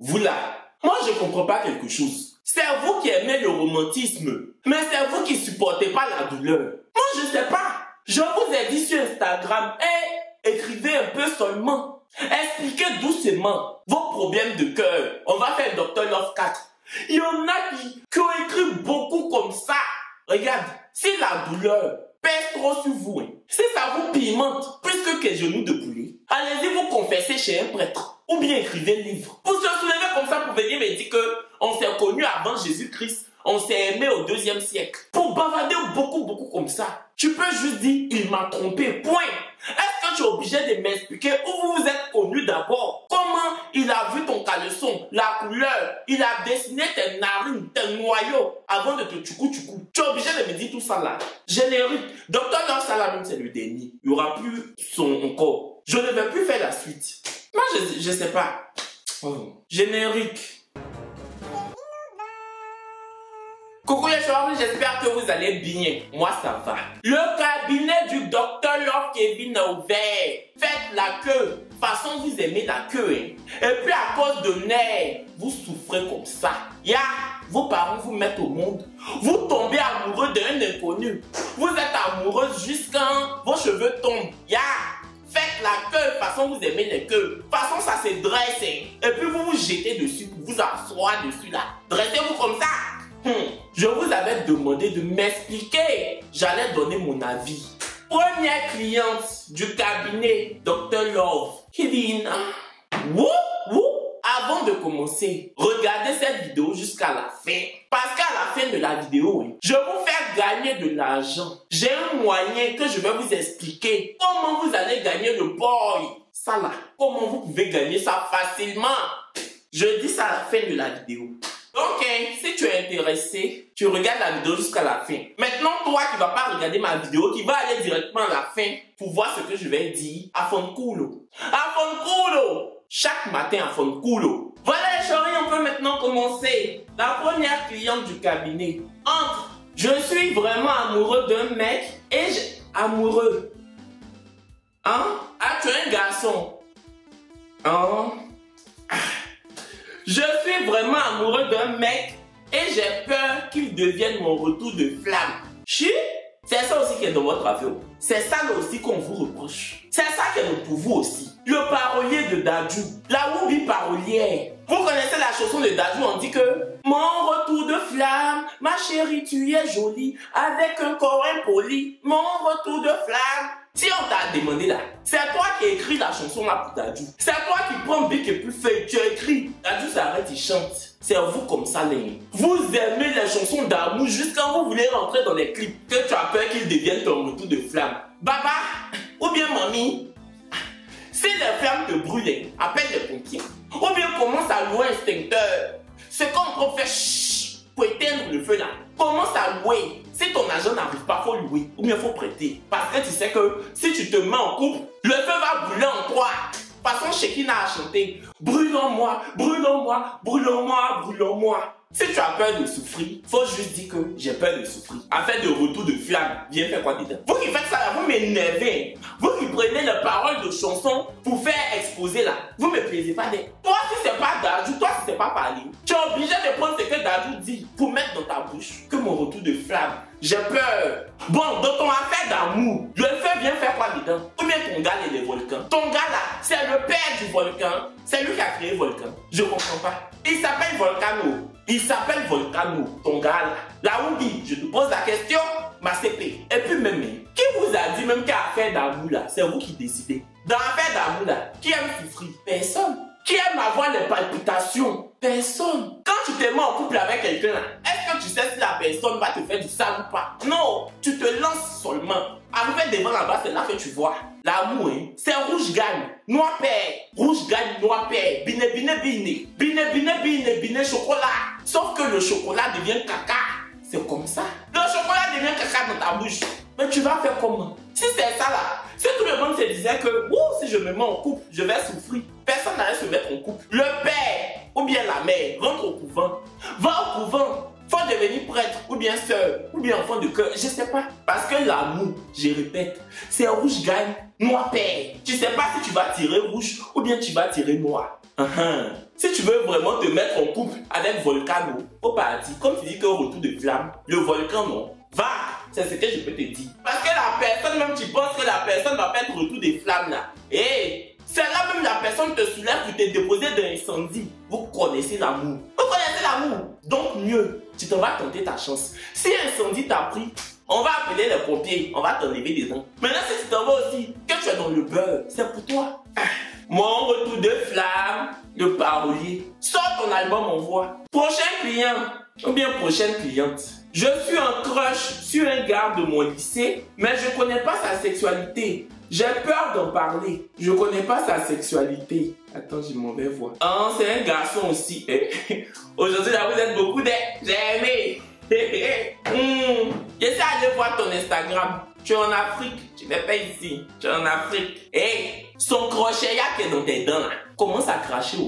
Vous là, moi je comprends pas quelque chose. C'est vous qui aimez le romantisme, mais c'est vous qui supportez pas la douleur. Moi je sais pas. Je vous ai dit sur Instagram, écrivez un peu seulement. Expliquez doucement vos problèmes de cœur. On va faire Dr Love 4. Il y en a qui ont écrit beaucoup comme ça. Regarde, si la douleur pèse trop sur vous, si ça vous pimente plus que genoux de poulet, allez-y vous confesser chez un prêtre ou bien écrivez le livre. Vous se soulevez comme ça pour venir me dire que on s'est connus avant Jésus-Christ, on s'est aimé au 2e siècle. Pour bavarder beaucoup comme ça, tu peux juste dire il m'a trompé, point. Est-ce que tu es obligé de m'expliquer où vous vous êtes connus d'abord? Comment il a vu ton caleçon, la couleur, il a dessiné tes narines, tes noyaux avant de te tchoukou. Tu es obligé de me dire tout ça là. Générique. Dr Love Salamine, c'est le dernier. Il n'y aura plus son encore. Je ne vais plus faire la suite. Moi, je sais pas. Oh. Générique. Coucou les gens, j'espère que vous allez bien. Moi, ça va. Le cabinet du Dr Love Kevin est ouvert. Faites la queue. De toute façon, vous aimez la queue. Et puis, à cause de nerfs, vous souffrez comme ça. Vos parents vous mettent au monde. Vous tombez amoureux d'un inconnu. Vous êtes amoureuse jusqu'à vos cheveux tombent. Faites la queue. De toute façon, vous aimez les queues. De toute façon, ça se dresse. Et puis, vous vous jetez dessus pour vous asseoir dessus là. Dressez-vous comme ça. Je vous avais demandé de m'expliquer. J'allais donner mon avis. Première cliente du cabinet Dr Love Kevin. Avant de commencer, regardez cette vidéo jusqu'à la fin. Parce qu'à la fin de la vidéo, je vais vous faire gagner de l'argent. J'ai un moyen que je vais vous expliquer. Comment vous allez gagner le boy. Ça là, comment vous pouvez gagner ça facilement. Je dis ça à la fin de la vidéo. Ok, si tu es intéressé, tu regardes la vidéo jusqu'à la fin. Maintenant, toi qui ne vas pas regarder ma vidéo, qui va aller directement à la fin pour voir ce que je vais dire, à Fonculo. À Fonculo! Chaque matin à Fonculo. Voilà les chéris, on peut maintenant commencer. La première cliente du cabinet. Entre. Je suis vraiment amoureux d'un mec et amoureux. Hein? Ah, tu es un garçon. Hein? Je suis vraiment amoureux d'un mec et j'ai peur qu'il devienne mon retour de flamme. C'est ça aussi qui est dans votre avion. C'est ça là aussi qu'on vous reproche. C'est ça qui est pour vous aussi. Le parolier de Dadju, la Woubi parolière. Vous connaissez la chanson de Dadju, on dit que mon retour de flamme, ma chérie tu es jolie, avec un corps impoli, mon retour de flamme. Si on t'a demandé là, c'est toi qui écris la chanson là pour Dadju. C'est toi qui prends bic et puis feuille, tu écris. Dadju s'arrête, il chante. C'est vous comme ça, les. Vous aimez les chansons d'amour jusqu'à vous voulez rentrer dans les clips. Que tu as peur qu'ils deviennent ton retour de flamme. Baba, ou bien mamie, si les flammes te brûlent, appelle les pompiers. Ou bien commence à louer un extincteur. C'est comme on fait chut pour éteindre le feu là. Commence à louer. Si ton argent n'arrive pas, il faut louer. Ou bien il faut prêter. Parce que tu sais que si tu te mets en couple, le feu va brûler en toi. De toute façon, Shekina a chanté brûlons-moi, brûlons-moi, brûlons-moi, brûlons-moi. Si tu as peur de souffrir, faut juste dire que j'ai peur de souffrir. Afin de retour de flamme, viens faire quoi dedans? Vous qui faites ça là, vous m'énervez. Vous qui prenez les paroles de chansons pour faire exposer là, vous me plaisez pas. Toi si c'est pas Dadju, toi si c'est pas parler, tu es obligé de prendre ce que Dadju dit pour mettre dans ta bouche. Que mon retour de flamme, j'ai peur. Bon, dans ton affaire d'amour, le feu vient faire quoi dedans? Ou bien ton gars et les volcans? Ton gars là, c'est le père du volcan. C'est lui qui a créé le volcan. Je comprends pas. Il s'appelle Volcano. Il s'appelle Volcano, ton gars là. La Woubi, je te pose la question, ma CP. Et puis même, qui vous a dit même qu'à affaire d'amour là, c'est vous qui décidez. Dans l'affaire d'amour là, qui aime souffrir? Personne. Qui aime avoir les palpitations? Personne. Quand tu te mets en couple avec quelqu'un là, est-ce que tu sais si la personne va te faire du sale ou pas? Non, tu te lances seulement. Arrivé devant là-bas, c'est là que tu vois. L'amour, c'est rouge gagne, noir perd. Rouge gagne, noir perd. Bine, bine, bine. Bine, bine, bine, bine, chocolat. Sauf que le chocolat devient caca. C'est comme ça. Le chocolat devient caca dans ta bouche. Mais tu vas faire comment? Si c'est ça là, si tout le monde se disait que si je me mets en couple, je vais souffrir. Personne n'allait se mettre en couple. Le père ou bien la mère rentre au couvent. Va au couvent. Faut devenir prêtre, ou bien sœur, ou bien enfant de cœur, je sais pas. Parce que l'amour, je répète, c'est rouge gagne, noir perd. Tu sais pas si tu vas tirer rouge ou bien tu vas tirer noir. Si tu veux vraiment te mettre en couple avec Volcano, faut partir. Comme tu dis qu'un retour de flamme, le volcan non. Va, c'est ce que je peux te dire. Parce que la personne, même tu penses que la personne va faire retour des flammes là. Et c'est là même la personne te soulève pour te déposer dans l'incendie. Vous connaissez l'amour. Vous connaissez l'amour. Donc mieux, tu t'en vas tenter ta chance. Si incendie t'a pris, on va appeler les pompiers, on va t'enlever des dents. Maintenant si tu t'en vas aussi, que tu es dans le beurre, c'est pour toi. Mon retour de flamme, le parolier. Sors ton album en voix. Prochain client, ou bien prochaine cliente. Je suis en crush sur un gars de mon lycée, mais je connais pas sa sexualité. J'ai peur d'en parler. Je connais pas sa sexualité. Attends, j'ai une mauvaise voix. Ah, c'est un garçon aussi. Aujourd'hui, là, vous êtes beaucoup de... J'ai aimé. J'essaie d'aller voir ton Instagram. Tu es en Afrique. Tu n'es pas ici. Tu es en Afrique. Hey, son crochet qui est dans tes dents, là, commence à cracher.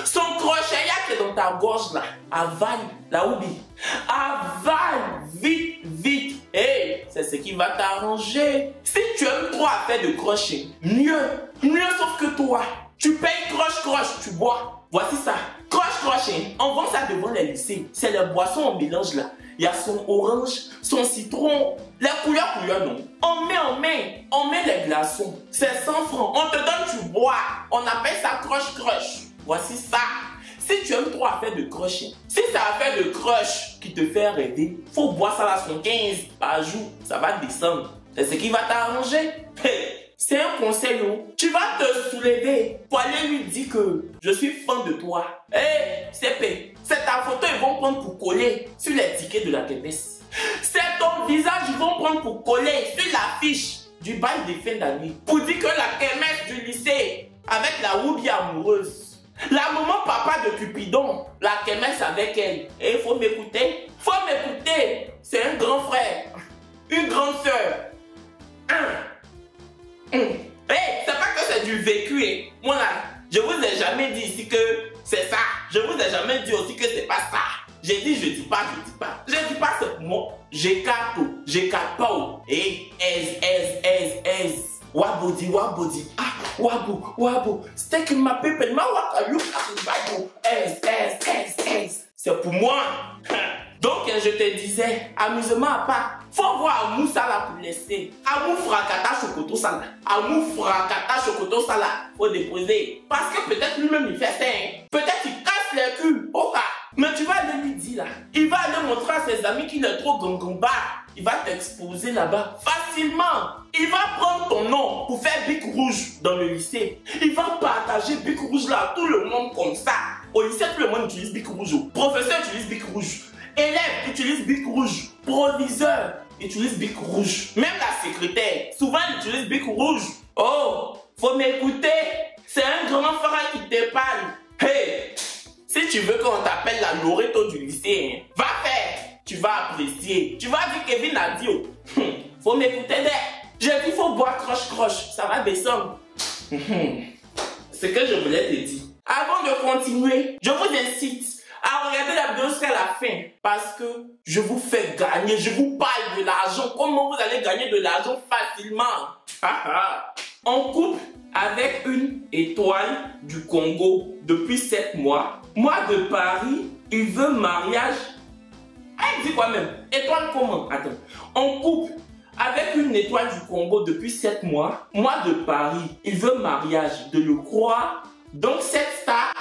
Son crochet qui est dans ta gorge, là, avale la oublie. Avale vite, vite. Hey, c'est ce qui va t'arranger. Si tu aimes trop à faire de crochet, mieux sauf que toi. Tu payes croche, tu bois. Voici ça. Croche, on vend ça devant les lycées. C'est les boissons en mélange là. Il y a son orange, son citron, les couleurs non. On met les glaçons. C'est 100 francs. On te donne, tu bois. On appelle ça croche. Voici ça. Si tu aimes trop à faire de crochet, si c'est à faire de crush qui te fait rêver, faut boire ça à 115 par jour. Ça va descendre. C'est ce qui va t'arranger. C'est un conseil, tu vas te soulever pour aller lui dire que je suis fan de toi. CP, c'est ta photo, ils vont prendre pour coller sur les tickets de la kermesse. C'est ton visage, ils vont prendre pour coller sur l'affiche du bal de fin d'année. Pour dire que la kermesse du lycée, avec la roubie amoureuse, la maman papa de Cupidon, la kermesse avec elle. Et il faut m'écouter. C'est un grand frère, une grande soeur. C'est pas que c'est du vécu. Moi là, je vous ai jamais dit ici que c'est ça. Je vous ai jamais dit aussi que c'est pas ça. J'ai dit, je dis pas. Je dis pas c'est pour moi. J'écarte pas. Wabodi. Ah, wabo. C'était que ma pépelle, ma wakalu, c'est pour moi. Donc, je te disais, amusement à part. Faut voir Amou ça là pour laisser. Amou fracata chocoto ça là. Faut déposer. Parce que peut-être lui-même il fait ça. Peut-être il casse les culs. Mais tu vas aller lui dire là. Il va aller montrer à ses amis qu'il est trop gangamba. Il va t'exposer là-bas facilement. Il va prendre ton nom pour faire bic rouge dans le lycée. Il va partager bic rouge là à tout le monde comme ça. Au lycée, tout le monde utilise bic rouge. Professeur utilise bic rouge. Élèves utilisent bic rouge. Proviseur utilise bic rouge. Même la secrétaire, souvent elle utilise bic rouge. Oh, faut m'écouter. C'est un grand frère qui te parle. Hey, si tu veux qu'on t'appelle la Loreto du lycée, va faire. Tu vas apprécier. Tu vas dire Kevin a dit. Faut m'écouter. J'ai dit faut boire croche. Ça va descendre. Ce que je voulais te dire. Avant de continuer, je vous incite à regarder la vidéo jusqu'à la fin. Parce que je vous fais gagner. Je vous parle de l'argent. Comment vous allez gagner de l'argent facilement. En couple avec une étoile du Congo depuis 7 mois. Moi de Paris, il veut mariage. Elle dit quoi même? Étoile comment? Attends. En couple avec une étoile du Congo depuis 7 mois. Moi de Paris, il veut mariage. De le croire. Donc cette star,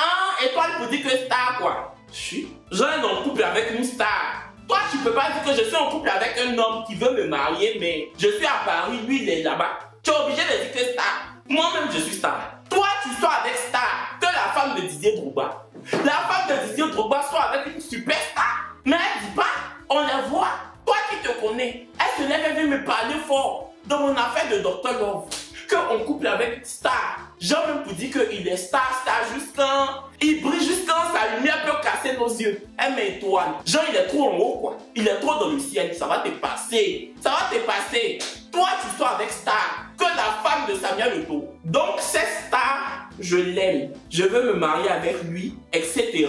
étoile pour dire que star quoi. J'ai un en couple avec une star. Toi tu peux pas dire que je suis en couple avec un homme qui veut me marier, mais je suis à Paris, lui il est là-bas. Tu es obligé de dire que star. Moi-même je suis star. Toi tu sors avec star. Que la femme de Didier Drogba. La femme de Didier Drogba sort avec une superstar. Mais elle dit pas, on la voit. Toi qui te connais, elle se lève et vient me parler fort dans mon affaire de Dr Love. Qu'on couple avec star. Genre même pour dire qu'il est star juste quand il brille, juste quand sa lumière peut casser nos yeux. Elle met étoile. Genre il est trop en haut quoi. Il est trop dans le ciel. Ça va te passer. Toi tu sois avec star. Que la femme de Samia Leto. Donc cette star, je l'aime. Je veux me marier avec lui, etc.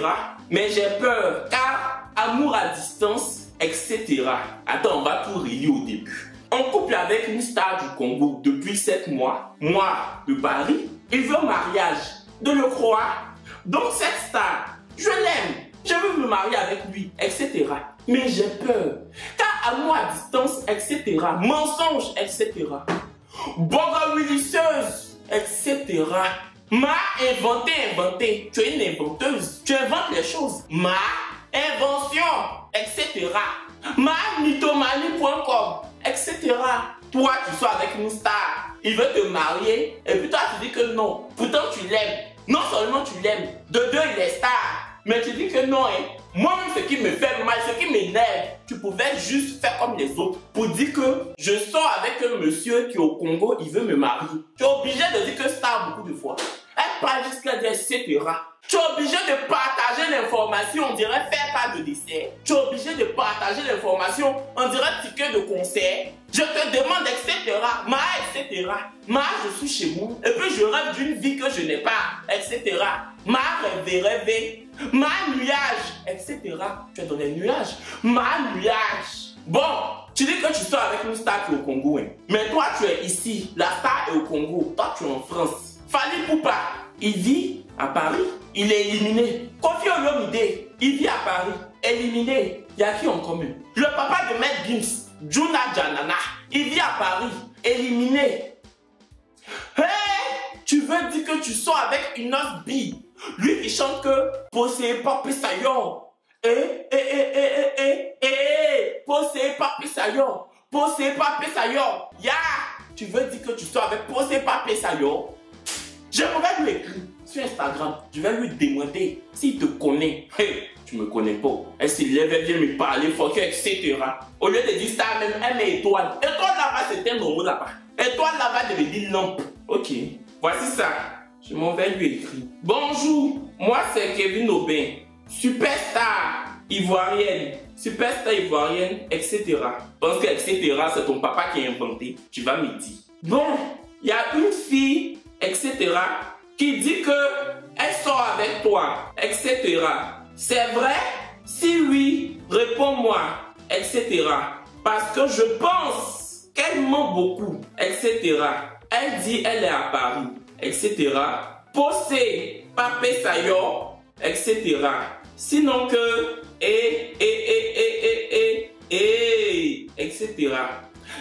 Mais j'ai peur car amour à distance, etc. Attends, on va tout relire au début. En couple avec une star du Congo depuis 7 mois, moi de Paris, il veut mariage. De le croire, Donc cette star, je l'aime. Je veux me marier avec lui, etc. Mais j'ai peur. Car amour à distance, etc. Mensonge, etc. Bogawilisseuse, etc. Ma inventé. Tu es une inventeuse. Tu inventes les choses. Ma invention, etc. Ma mythomanie.com, etc. Toi, tu sois avec une star. Il veut te marier. Et puis toi, tu dis que non. Pourtant, tu l'aimes. Non seulement tu l'aimes. De deux, il est star. Mais tu dis que non, hein. Moi-même, ce qui me fait mal, ce qui m'énerve, tu pouvais juste faire comme les autres pour dire que je sors avec un monsieur qui est au Congo, il veut me marier. Tu es obligé de dire que star beaucoup de fois. Elle parle jusqu'à dire etc. Tu es obligé de partager l'information, on dirait faire part de dessert. Tu es obligé de partager l'information, on dirait ticket de concert. Je te demande, etc. Ma, etc. Ma, je suis chez moi. Et puis je rêve d'une vie que je n'ai pas, etc. Ma, rêver. Ma, nuage, etc. Tu es dans les nuages. Ma, nuage. Bon, tu dis que tu sors avec une star qui est au Congo. Hein. Mais toi, tu es ici. La star est au Congo. Toi, tu es en France. Fali Poupa, il vit à Paris. Il est éliminé. Kofi Olomide, il vit à Paris. Éliminé. Il y a qui en commun? Le papa de Maître Gims, Juna Janana, il vit à Paris. Éliminé. Hey, tu veux dire que tu sors avec une autre bille? Lui qui chante que possédé par Pisayon. Possédé par Pisayon. Possédé par Pisayon. Ya! Tu veux dire que tu sors avec possédé par Pisayon? J'aimerais lui écrire sur Instagram. Je vais lui demander s'il te connaît. Hey, tu me connais pas. Elle s'il lève, elle vient me parler, fuck, etc. Au lieu de dire ça, même, elle met étoile. Étoile là-bas, c'était un nom là-bas. Étoile là-bas devait dire lampe. Ok, voici ça. Je m'en vais lui écrire. Bonjour, moi c'est Kevin Aubin, superstar ivoirienne, etc. Parce que etc. c'est ton papa qui a inventé. Tu vas me dire. Bon, il y a une fille, etc. qui dit que elle sort avec toi, etc. C'est vrai? Si oui, réponds-moi, etc. Parce que je pense qu'elle ment beaucoup, etc. Elle dit elle est à Paris, etc. Possé, papé sayo, etc. Sinon que, etc.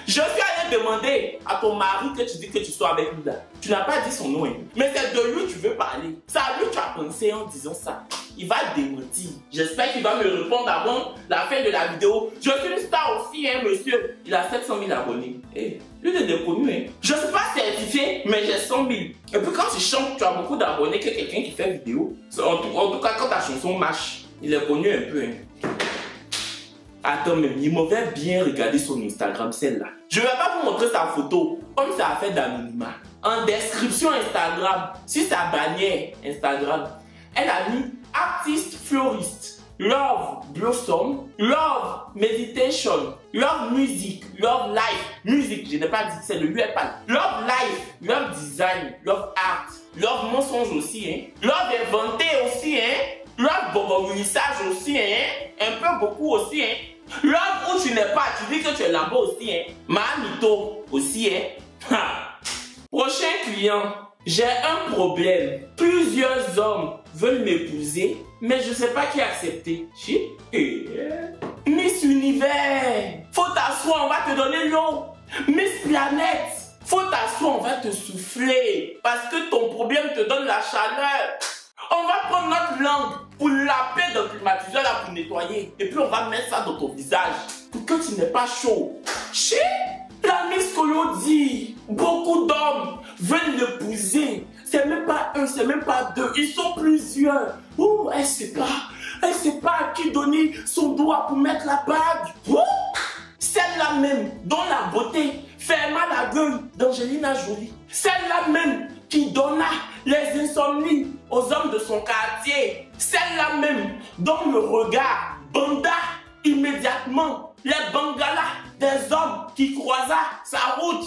Je suis allé demander à ton mari que tu dis que tu sois avec lui là. Tu n'as pas dit son nom, hein. Mais c'est de lui que tu veux parler. C'est à lui que tu as pensé en disant ça. Il va démentir. J'espère qu'il va me répondre avant la fin de la vidéo. Je suis une star aussi, hein, monsieur. Il a 700 000 abonnés. Hey, lui, il est connu, hein. Je ne suis pas certifié, mais j'ai 100 000. Et puis quand tu chantes, tu as beaucoup d'abonnés que quelqu'un qui fait vidéo. En tout cas, quand ta chanson marche, il est connu un peu, hein. Attends, mais il m'avait bien regardé son Instagram, celle-là. Je ne vais pas vous montrer sa photo, comme ça a fait d'anonymat. En description Instagram, sur sa bannière Instagram, elle a mis artiste fleuriste, love blossom, love meditation, love music, love life. Musique, je n'ai pas dit, c'est de lui elle parle. Love life, love design, love art, love mensonge aussi, hein. Love inventé aussi, hein. Love bobomulissage aussi, hein. Un peu beaucoup aussi, hein. Love où tu n'es pas, tu dis que tu es là-bas aussi, hein. Mamito aussi, hein. Prochain client, j'ai un problème. Plusieurs hommes veulent m'épouser, mais je ne sais pas qui accepter. Miss Univers, faut t'asseoir, on va te donner l'eau. Miss Planète, faut t'asseoir, on va te souffler. Parce que ton problème te donne la chaleur. On va prendre notre langue pour laver dans le climatiseur là pour nettoyer. Et puis on va mettre ça dans ton visage pour que tu n'aies pas chaud. La Miss Kolo dit, beaucoup d'hommes veulent l'épouser. C'est même pas un, c'est même pas deux, ils sont plusieurs. Oh, elle sait pas à qui donner son doigt pour mettre la bague. Oh, celle-là même dont la beauté fait mal à la gueule d'Angelina Jolie. Celle-là même qui donna les insomnies aux hommes de son quartier. Celle-là même dont le regard banda immédiatement les bangalas des hommes qui croisa sa route.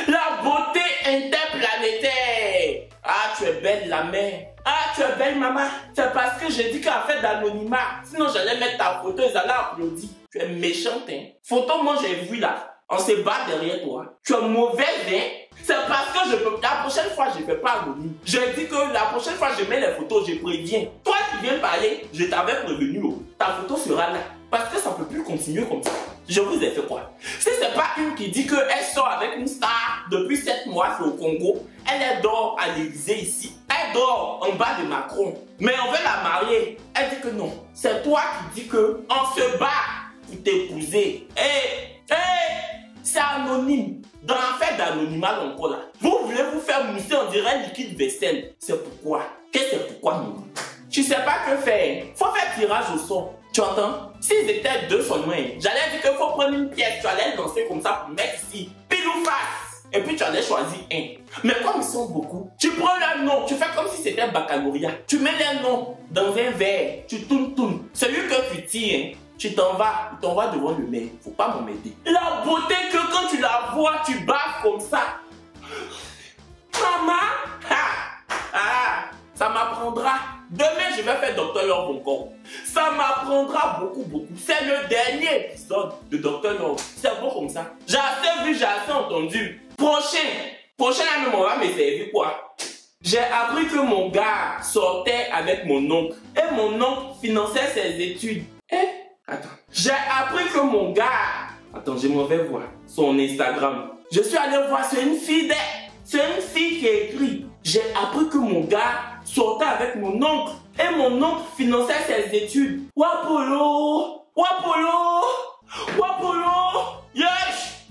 La beauté interplanétaire. Ah, tu es belle la mère. Ah, tu es belle maman. C'est parce que j'ai dit qu'elle a fait d'anonymat. Sinon, j'allais mettre ta photo et ils allaient applaudir. Tu es méchante, hein. Photo, moi j'ai vu là. On se bat derrière toi. Tu es mauvaise, hein. C'est parce que je peux. La prochaine fois, je ne fais pas anonyme. Je dis que la prochaine fois, je mets les photos, je préviens. Toi qui viens parler, je t'avais prévenu. Ta photo sera là. Parce que ça ne peut plus continuer comme ça. Je vous ai fait quoi? Si ce n'est pas une qui dit qu'elle sort avec une star depuis 7 mois, c'est au Congo. Elle dort à l'Élysée ici. Elle dort en bas de Macron. Mais on veut la marier. Elle dit que non. C'est toi qui dis qu'on se bat pour t'épouser. C'est anonyme. Dans l'affaire d'anonymat encore là. Vous voulez vous faire mousser, on dirait liquide vaisselle. C'est pourquoi? Qu'est-ce que c'est pourquoi non? Tu sais pas que faire. Faut faire tirage au sort. Tu entends? S'ils étaient deux seulement, j'allais dire qu'il faut prendre une pièce, tu allais le lancer comme ça pour mettre ici, pile ou face. Et puis tu allais choisir un. Mais comme ils sont beaucoup, tu prends leur nom, tu fais comme si c'était baccalauréat. Tu mets leur nom dans un verre, tu tournes. Celui que tu tires, tu t'en vas devant le maire. Faut pas m'emmerder. La beauté que quand tu la vois, tu baves comme ça. Maman, ça m'apprendra. Demain, je vais faire Dr. Love encore. Ça m'apprendra beaucoup. C'est le dernier épisode de Dr. Love. C'est bon comme ça. J'ai assez vu, j'ai assez entendu. Prochain même, on va me servir quoi? J'ai appris que mon gars sortait avec mon oncle. Et mon oncle finançait ses études. Attends. J'ai appris que mon gars... Attends, je m'en vais voir son Instagram. Je suis allé voir, c'est une fille qui a écrit. J'ai appris que mon gars sortait avec mon oncle. Et mon oncle finançait ses études. Wapolo!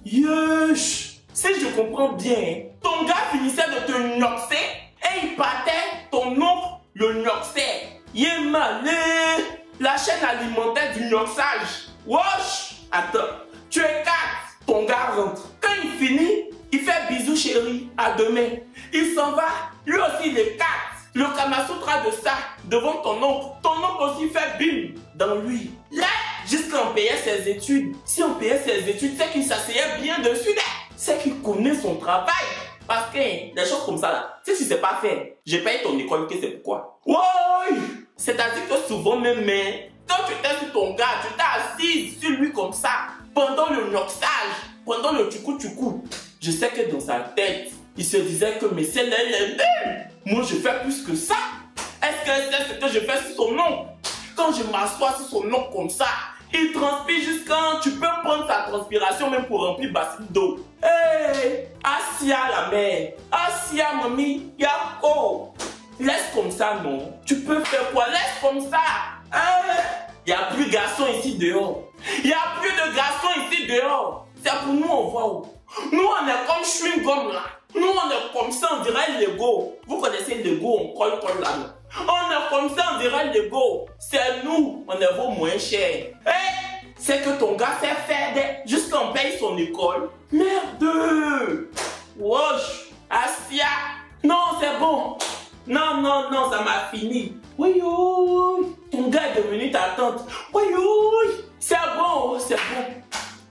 Yesh! Si je comprends bien, ton gars finissait de te noxer et il partait, ton oncle le noxait. Malé! La chaîne alimentaire du noxage. Wesh! Attends, tu es 4. Ton gars rentre. Quand il finit, il fait bisous chérie, à demain. Il s'en va, lui aussi il est 4. Le Kamasutra de ça, devant ton oncle. Ton oncle aussi fait bim dans lui. Là, jusqu'à on payait ses études. Si on payait ses études, c'est qu'il s'asseyait bien dessus là. C'est qu'il connaît son travail. Parce que des choses comme ça là, si tu sais pas faire, j'ai payé ton école, que c'est pourquoi. Ouais! C'est-à-dire que souvent même, quand tu étais sur ton gars, tu t'es assis sur lui comme ça, pendant le noxage, pendant le tchoukou. Je sais que dans sa tête, il se disait que mais c'est l'elle. Moi je fais plus que ça. Est-ce que c'est ce que je fais sur son nom? Quand je m'assois sur son nom comme ça, il transpire jusqu'à... Tu peux prendre sa transpiration même pour remplir bassine d'eau. Asia la mère, Asia mamie, Yako. Laisse comme ça, non? Tu peux faire quoi? Laisse comme ça. Il n'y a plus de garçons ici dehors. Il n'y a plus de garçons ici dehors. C'est pour nous, on voit où? Nous, on est comme chewing-gum là. Nous, on est comme ça, on dirait Lego. Vous connaissez Lego, on colle là. On est comme ça, on dirait Lego. C'est nous, on est vaut moins cher. C'est que ton gars sait faire jusqu'à on paye son école. Merde. Wesh. Asia. Non, c'est bon. Non, ça m'a fini. Oui, ton gars est devenu ta tante. Oui, c'est bon.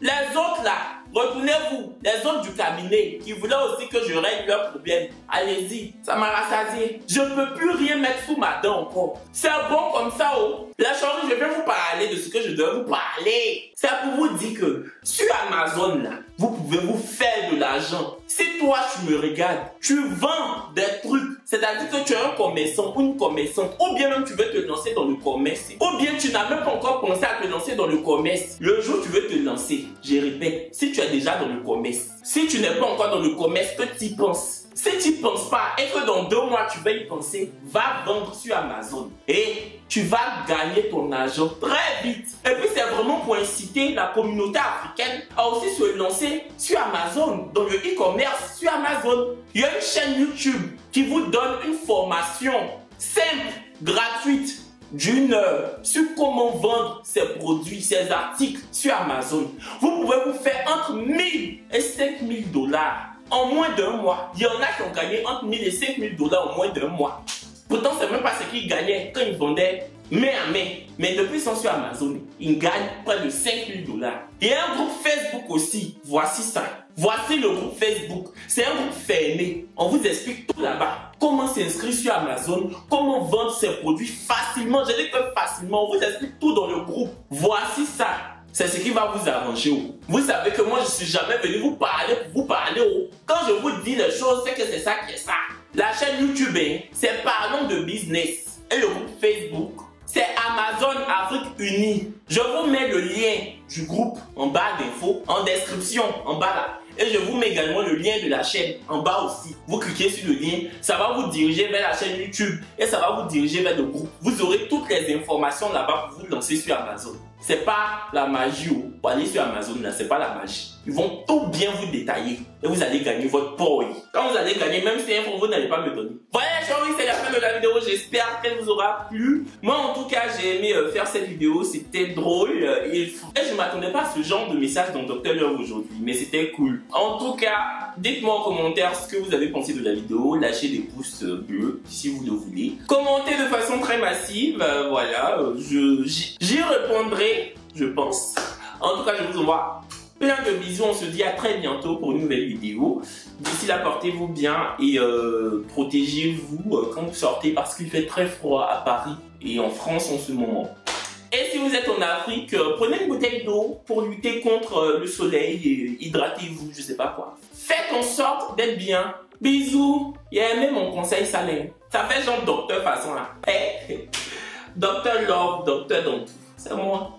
Les autres là, retournez-vous. Les autres du cabinet qui voulaient aussi que je règle leurs problèmes. Allez-y, ça m'a rassasié. Je ne peux plus rien mettre sous ma dent encore. C'est bon comme ça, La chérie, je vais vous parler de ce que je dois vous parler. C'est pour vous dire que sur Amazon là, vous pouvez vous faire de l'argent. Si toi tu me regardes, tu vends des trucs. C'est-à-dire que tu es un commerçant ou une commerçante, ou bien même tu veux te lancer dans le commerce, ou bien tu n'as même pas encore pensé à te lancer dans le commerce. Le jour où tu veux te lancer, je répète, si tu es déjà dans le commerce, si tu n'es pas encore dans le commerce, que tu y penses. Si tu n'y penses pas et que dans 2 mois tu vas y penser, va vendre sur Amazon et tu vas gagner ton argent très vite. Et puis c'est vraiment pour inciter la communauté africaine à aussi se lancer sur Amazon, dans le e-commerce sur Amazon. Il y a une chaîne YouTube qui vous donne une formation simple, gratuite, d'1 heure sur comment vendre ses produits, ses articles sur Amazon. Vous pouvez vous faire entre 1000 et 5000 dollars. En moins d'1 mois. Il y en a qui ont gagné entre 1000 et 5000 dollars en moins d'1 mois. Pourtant, c'est même pas ce qu'ils gagnaient quand ils vendaient main à main. Mais depuis qu'ils sont sur Amazon, ils gagnent près de 5000 dollars. Il y a un groupe Facebook aussi. Voici ça. Voici le groupe Facebook. C'est un groupe fermé. On vous explique tout là-bas. Comment s'inscrire sur Amazon, comment vendre ses produits facilement. Je dis que facilement, on vous explique tout dans le groupe. Voici ça. C'est ce qui va vous arranger. Oh. Vous savez que moi, je suis jamais venu vous parler pour vous parler. Oh. Quand je vous dis les choses, c'est que c'est ça qui est ça. La chaîne YouTube, c'est Parlons de Business. Et le groupe Facebook, c'est Amazon Afrique Unie. Je vous mets le lien du groupe en bas d'infos, en description, en bas là. Et je vous mets également le lien de la chaîne en bas aussi. Vous cliquez sur le lien, ça va vous diriger vers la chaîne YouTube et ça va vous diriger vers le groupe. Vous aurez toutes les informations là-bas pour vous lancer sur Amazon. C'est pas la magie. Pour aller sur Amazon là, c'est pas la magie. Ils vont tout bien vous détailler et vous allez gagner votre port. Quand vous allez gagner, même si vous n'allez pas me donner. Voilà, chérie, c'est la fin de la vidéo. J'espère qu'elle vous aura plu. Moi, en tout cas, j'ai aimé faire cette vidéo. C'était drôle. Et je ne m'attendais pas à ce genre de message dans Dr Love aujourd'hui, mais c'était cool. En tout cas, dites-moi en commentaire ce que vous avez pensé de la vidéo. Lâchez des pouces bleus si vous le voulez. Commentez de façon très massive. Voilà, j'y répondrai, je pense. En tout cas, je vous envoie plein de bisous. On se dit à très bientôt pour une nouvelle vidéo. D'ici là, portez-vous bien et protégez-vous quand vous sortez parce qu'il fait très froid à Paris et en France en ce moment. Et si vous êtes en Afrique, prenez une bouteille d'eau pour lutter contre le soleil et hydratez-vous, je sais pas quoi. Faites en sorte d'être bien. Bisous. Et aimez mon conseil salé. Ça fait genre docteur façon là. Hey. Docteur Love, docteur dans tout. C'est moi.